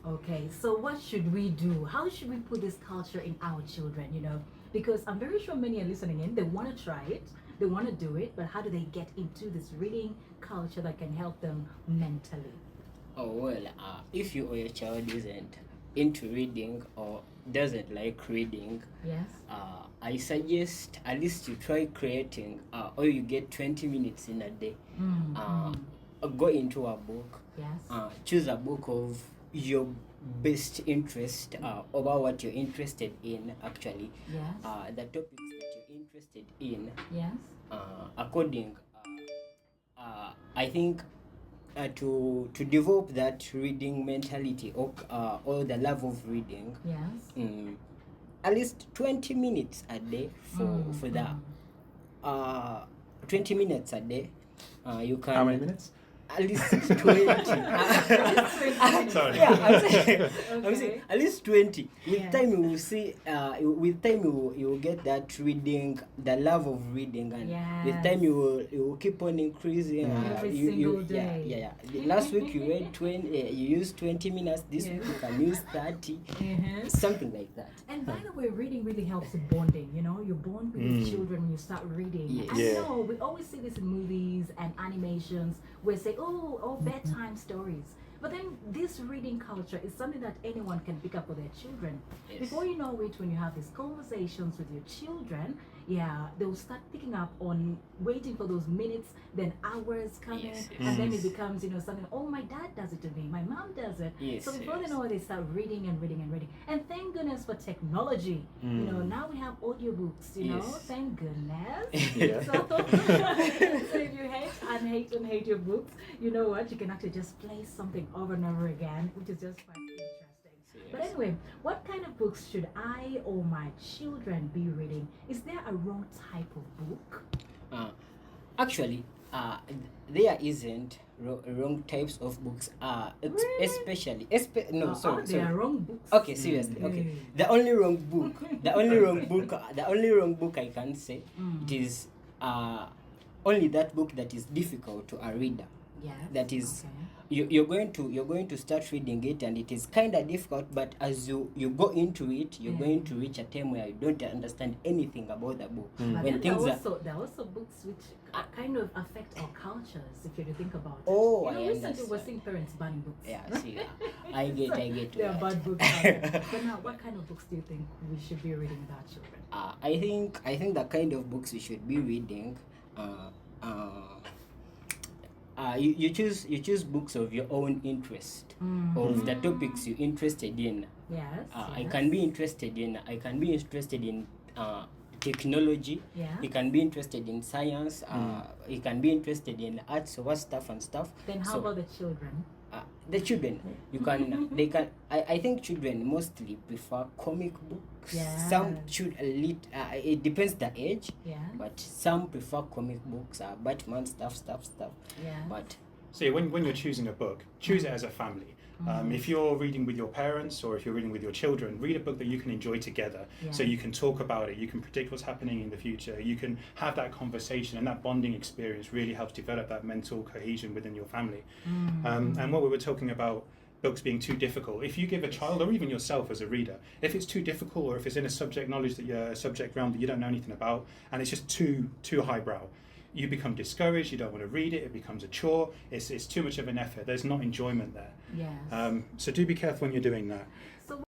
Okay, so what should we do? How should we put this culture in our children, Because I'm very sure many are listening in, they want to try it, they want to do it, but how do they get into this reading culture that can help them mentally? Oh well, if you or your child isn't into reading or doesn't like reading, Yes. I suggest at least you try creating, or you get 20 minutes in a day. Mm. Go into a book. Yes. Choose a book of your best interest, about what you're interested in. Actually, Yes. the topics that you're interested in. Yes. According, I think to develop that reading mentality or the love of reading, Yes. at least 20 minutes a day for that. 20 minutes a day, you can. How many minutes? At least 20. Sorry. Yeah, I'm Okay. saying at least 20. With Yes. time you will see, with time you will get that reading, the love of reading, and with time you will keep on increasing. Every you, single yeah, day. yeah, yeah. Last week you read 20, you used 20 minutes. This Yes. week you can use 30, Mhm. something like that. And by the way, reading really helps in bonding. You bond with your children when you start reading. Yes. I Yeah. know we always see this in movies and animations where say, oh, bedtime stories. But then this reading culture is something that anyone can pick up for their children. Yes. Before you know it, when you have these conversations with your children, they'll start picking up on waiting for those minutes, then hours coming, Yes, yes. and then it becomes, something, oh, my dad does it to me, my mom does it. Yes, So before yes. they know it, they start reading and reading and reading. And thank goodness for technology. Now we have audiobooks, Yes. thank goodness. Yeah. So, so if you hate your books, you know what? You can actually just play something over and over again, which is just quite interesting. But Yes. anyway, what kind of books should I or my children be reading? Is there a wrong type of book? Actually, there isn't wrong types of books. Really? Especially, no, sorry, There sorry. are wrong books. Okay, seriously. Okay, Mm. the only wrong book, the only wrong book, the only wrong book I can say, it is only that book that is difficult to a reader. Yes. That is, Okay. you're going to start reading it, and it is kind of difficult. But as you go into it, you're going to reach a time where you don't understand anything about the book. But When then things there are also books which kind of affect our cultures, if you think about it. Oh, I recently we're understand. seeing parents banning books. Yeah, see, I get to They are that. bad books. But now, what kind of books do you think we should be reading with our children? I think the kind of books you should be reading, you choose books of your own interest, of the topics you're interested in. Yes. I can be interested in technology. Yeah. You can be interested in science. You can be interested in arts, what stuff and stuff. Then how So, about the children? the children, they can. I think children mostly prefer comic books. Yeah. Some should it depends the age. Yeah. But some prefer comic books, Batman stuff. Yeah. But So yeah, when you're choosing a book, choose it as a family. If you're reading with your parents or if you're reading with your children, read a book that you can enjoy together. So Yeah. you can talk about it, you can predict what's happening in the future, you can have that conversation, and that bonding experience really helps develop that mental cohesion within your family. And what we were talking about, books being too difficult, if you give a child or even yourself as a reader, if it's too difficult or if it's in a subject knowledge a subject realm that you don't know anything about and it's just too highbrow, you become discouraged, you don't want to read it, it becomes a chore, it's too much of an effort, there's not enjoyment there. Yes. So do be careful when you're doing that. So